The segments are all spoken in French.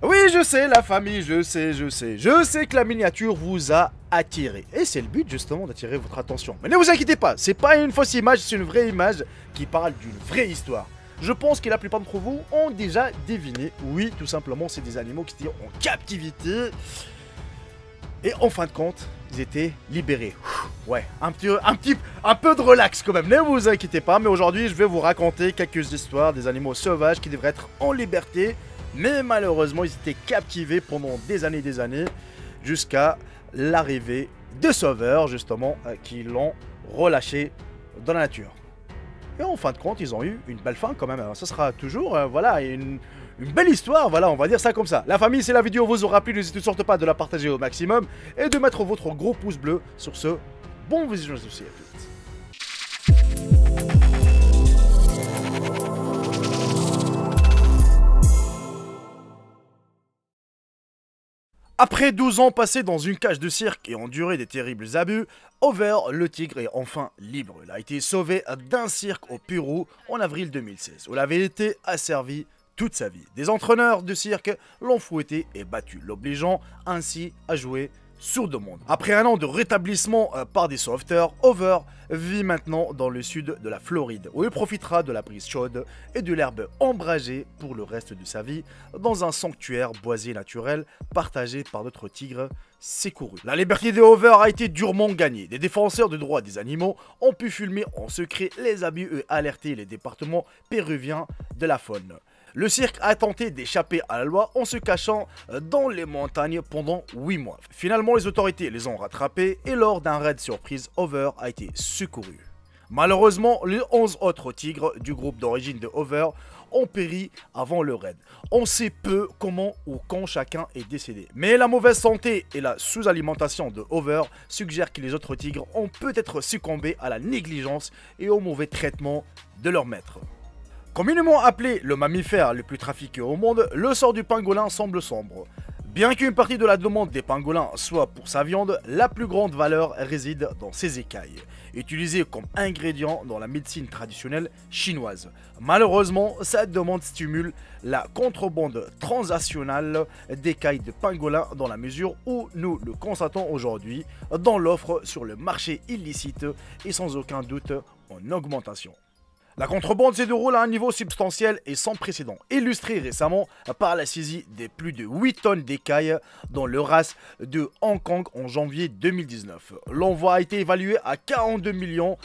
Oui, je sais, la famille, je sais que la miniature vous a attiré. Et c'est le but, justement, d'attirer votre attention. Mais ne vous inquiétez pas, c'est pas une fausse image, c'est une vraie image qui parle d'une vraie histoire. Je pense que la plupart d'entre vous ont déjà deviné. Oui, tout simplement, c'est des animaux qui étaient en captivité. Et en fin de compte, ils étaient libérés. Ouais, un peu de relax quand même, ne vous inquiétez pas. Mais aujourd'hui, je vais vous raconter quelques histoires des animaux sauvages qui devraient être en liberté. Mais malheureusement, ils étaient captivés pendant des années, jusqu'à l'arrivée de sauveurs, justement, qui l'ont relâché dans la nature. Et en fin de compte, ils ont eu une belle fin quand même. Alors, ça sera toujours, voilà, une belle histoire, voilà, on va dire ça comme ça. La famille, si la vidéo vous aura plu, n'hésitez surtout pas de la partager au maximum et de mettre votre gros pouce bleu sur ce. Bon visionnage aussi à toutes. Après 12 ans passés dans une cage de cirque et enduré des terribles abus, Over, le tigre, est enfin libre. Il a été sauvé d'un cirque au Pérou en avril 2016, où il avait été asservi toute sa vie. Des entraîneurs de cirque l'ont fouetté et battu, l'obligeant ainsi à jouer sur demande. Après un an de rétablissement par des sauveteurs, Over vit maintenant dans le sud de la Floride, où il profitera de la brise chaude et de l'herbe ombragée pour le reste de sa vie, dans un sanctuaire boisé naturel partagé par d'autres tigres secourus. La liberté de Over a été durement gagnée. Des défenseurs des droits des animaux ont pu filmer en secret les abus et alerter les départements péruviens de la faune. Le cirque a tenté d'échapper à la loi en se cachant dans les montagnes pendant 8 mois. Finalement, les autorités les ont rattrapés et lors d'un raid surprise, Over a été secouru. Malheureusement, les 11 autres tigres du groupe d'origine de Over ont péri avant le raid. On sait peu comment ou quand chacun est décédé. Mais la mauvaise santé et la sous-alimentation de Over suggèrent que les autres tigres ont peut-être succombé à la négligence et au mauvais traitement de leur maître. Communément appelé le mammifère le plus trafiqué au monde, le sort du pangolin semble sombre. Bien qu'une partie de la demande des pangolins soit pour sa viande, la plus grande valeur réside dans ses écailles, utilisées comme ingrédient dans la médecine traditionnelle chinoise. Malheureusement, cette demande stimule la contrebande transnationale d'écailles de pangolins dans la mesure où nous le constatons aujourd'hui dans l'offre sur le marché illicite et sans aucun doute en augmentation. La contrebande se déroule à un niveau substantiel et sans précédent, illustré récemment par la saisie de plus de 8 tonnes d'écailles dans le RAS de Hong Kong en janvier 2019. L'envoi a été évalué à 42 millions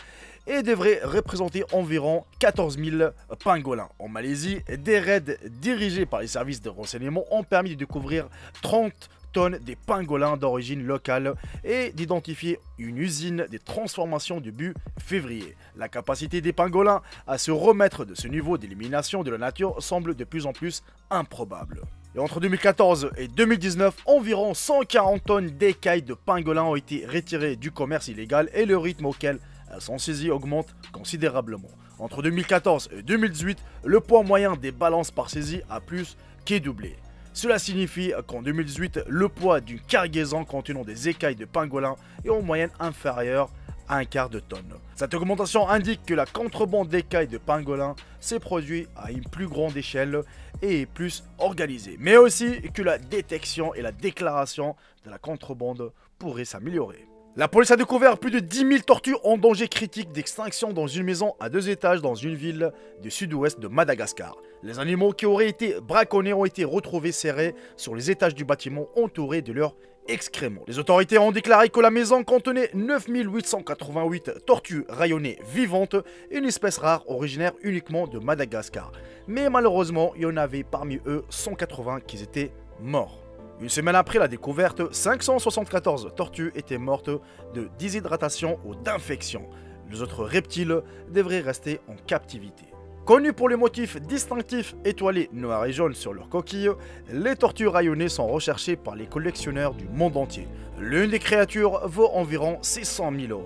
et devrait représenter environ 14 000 pangolins. En Malaisie, des raids dirigés par les services de renseignement ont permis de découvrir 30 tonnes des pangolins d'origine locale et d'identifier une usine de transformation début février. La capacité des pangolins à se remettre de ce niveau d'élimination de la nature semble de plus en plus improbable. Et entre 2014 et 2019, environ 140 tonnes d'écailles de pangolins ont été retirées du commerce illégal et le rythme auquel elles sont saisies augmente considérablement. Entre 2014 et 2018, le poids moyen des balances par saisie a plus qu'est doublé. Cela signifie qu'en 2018, le poids d'une cargaison contenant des écailles de pangolin est en moyenne inférieur à un quart de tonne. Cette augmentation indique que la contrebande d'écailles de pangolin s'est produite à une plus grande échelle et est plus organisée, mais aussi que la détection et la déclaration de la contrebande pourraient s'améliorer. La police a découvert plus de 10 000 tortues en danger critique d'extinction dans une maison à 2 étages dans une ville du sud-ouest de Madagascar. Les animaux qui auraient été braconnés ont été retrouvés serrés sur les étages du bâtiment entourés de leurs excréments. Les autorités ont déclaré que la maison contenait 9 888 tortues rayonnées vivantes, une espèce rare originaire uniquement de Madagascar. Mais malheureusement, il y en avait parmi eux 180 qui étaient morts. Une semaine après la découverte, 574 tortues étaient mortes de déshydratation ou d'infection. Les autres reptiles devraient rester en captivité. Connus pour les motifs distinctifs étoilés noirs et jaunes sur leurs coquilles, les tortues rayonnées sont recherchées par les collectionneurs du monde entier. L'une des créatures vaut environ 600 000 €.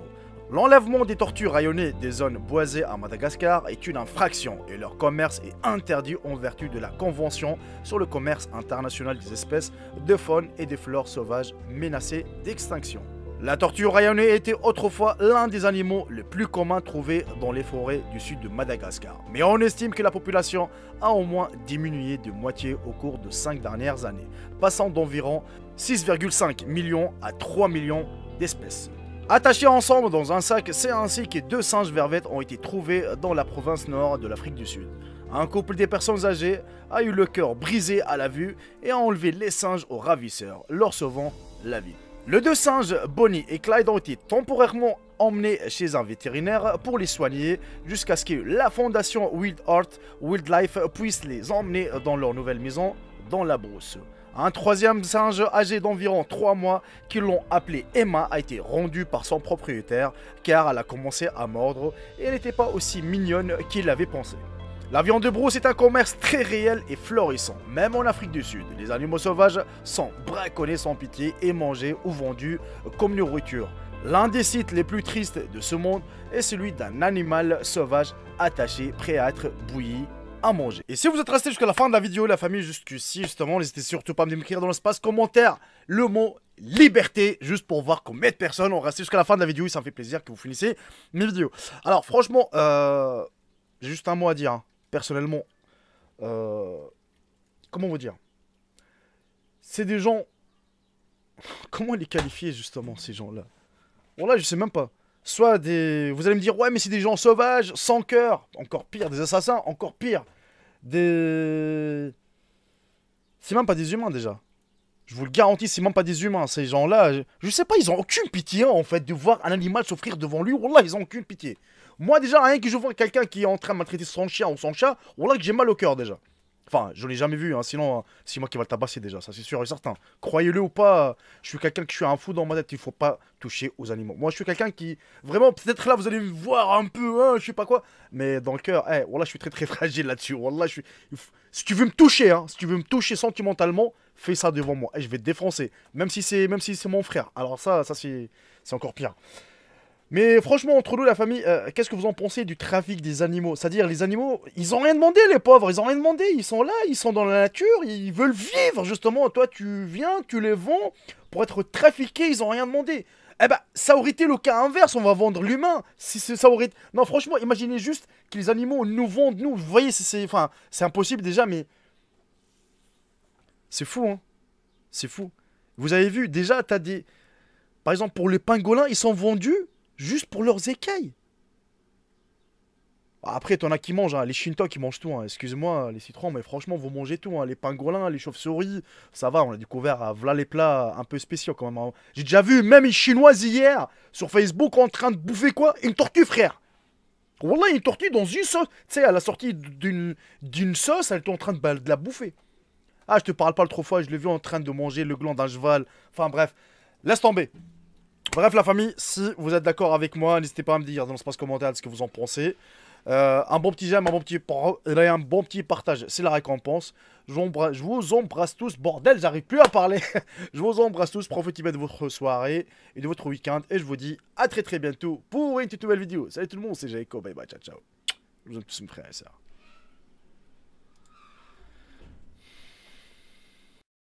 L'enlèvement des tortues rayonnées des zones boisées à Madagascar est une infraction et leur commerce est interdit en vertu de la Convention sur le commerce international des espèces de faune et de flore sauvages menacées d'extinction. La tortue rayonnée était autrefois l'un des animaux les plus communs trouvés dans les forêts du sud de Madagascar. Mais on estime que la population a au moins diminué de moitié au cours de 5 dernières années, passant d'environ 6,5 millions à 3 millions d'espèces. Attachés ensemble dans un sac, c'est ainsi que 2 singes vervettes ont été trouvés dans la province nord de l'Afrique du Sud. Un couple de personnes âgées a eu le cœur brisé à la vue et a enlevé les singes aux ravisseurs, leur sauvant la vie. Les 2 singes, Bonnie et Clyde, ont été temporairement emmenés chez un vétérinaire pour les soigner jusqu'à ce que la fondation Wild Heart Wildlife puisse les emmener dans leur nouvelle maison dans la brousse. Un 3e singe âgé d'environ 3 mois, qu'ils l'ont appelé Emma, a été rendu par son propriétaire car elle a commencé à mordre et elle n'était pas aussi mignonne qu'il l'avait pensé. La viande de brousse est un commerce très réel et florissant, même en Afrique du Sud. Les animaux sauvages sont braconnés sans pitié et mangés ou vendus comme nourriture. L'un des sites les plus tristes de ce monde est celui d'un animal sauvage attaché, prêt à être bouilli à manger. Et si vous êtes resté jusqu'à la fin de la vidéo, la famille, jusqu'ici, justement, n'hésitez surtout pas à m'écrire dans l'espace commentaire le mot liberté, juste pour voir combien de personnes ont resté jusqu'à la fin de la vidéo. Et ça me fait plaisir que vous finissez mes vidéos. Alors, franchement, j'ai juste un mot à dire, hein. Personnellement, comment vous dire? C'est des gens... Comment les qualifier, justement, ces gens-là? Bon, là, je sais même pas. Soit des... Vous allez me dire, ouais, mais c'est des gens sauvages, sans cœur. Encore pire, des assassins, encore pire. Des... C'est même pas des humains, déjà. Je vous le garantis, c'est même pas des humains. Ces gens-là, je sais pas, ils ont aucune pitié, en fait, de voir un animal s'offrir devant lui. Wallah, ils ont aucune pitié. Moi, déjà, rien que je vois quelqu'un qui est en train de maltraiter son chien ou son chat, wallah, que j'ai mal au cœur, déjà. Enfin, je l'ai jamais vu, hein, sinon, c'est moi qui va le tabasser, déjà, ça c'est sûr et certain. Croyez-le ou pas, je suis quelqu'un qui suis un fou dans ma tête, il faut pas toucher aux animaux. Moi, je suis quelqu'un qui, vraiment, peut-être là, vous allez me voir un peu, hein, je sais pas quoi, mais dans le cœur, wallah, je suis très très fragile là-dessus. Wallah, si tu veux me toucher, hein, si tu veux me toucher sentimentalement, fais ça devant moi, et je vais te défoncer, même si c'est mon frère. Alors ça c'est encore pire. Mais franchement, entre nous, la famille, qu'est-ce que vous en pensez du trafic des animaux? C'est-à-dire, les animaux, ils ont rien demandé, les pauvres, ils ont rien demandé. Ils sont là, ils sont dans la nature, ils veulent vivre, justement. Toi, tu viens, tu les vends pour être trafiqués, ils ont rien demandé. Eh ben, ça aurait été le cas inverse, on va vendre l'humain. Si ça aurait... Non, franchement, imaginez juste que les animaux nous vendent, nous. Vous voyez, c'est impossible déjà, mais... C'est fou, hein. C'est fou. Vous avez vu, déjà, t'as des... Par exemple, pour les pangolins, ils sont vendus... juste pour leurs écailles. Après, t'en as qui mangent, hein. Les Shintok qui mangent tout, hein. Excusez-moi les citrons, mais franchement, vous mangez tout, hein. Les pangolins, les chauves-souris, ça va, on a découvert, voilà les plats un peu spéciaux quand même, hein. J'ai déjà vu même une chinoise hier, sur Facebook, en train de bouffer quoi? Une tortue, frère. Wallah, une tortue dans une sauce. Tu sais, à la sortie d'une sauce, elle était en train de la bouffer. Ah, je te parle pas le trop fois, je l'ai vu en train de manger le gland d'un cheval. Enfin bref, laisse tomber. Bref, la famille, si vous êtes d'accord avec moi, n'hésitez pas à me dire dans l'espace commentaire ce que vous en pensez. Un bon petit j'aime, un bon petit partage, c'est la récompense. Je vous embrasse tous, bordel, j'arrive plus à parler. Je vous embrasse tous, profitez bien de votre soirée et de votre week-end. Et je vous dis à très très bientôt pour une toute nouvelle vidéo. Salut tout le monde, c'est Jacob, bye bye, ciao ciao. Je vous aime tous mes frères et sœurs.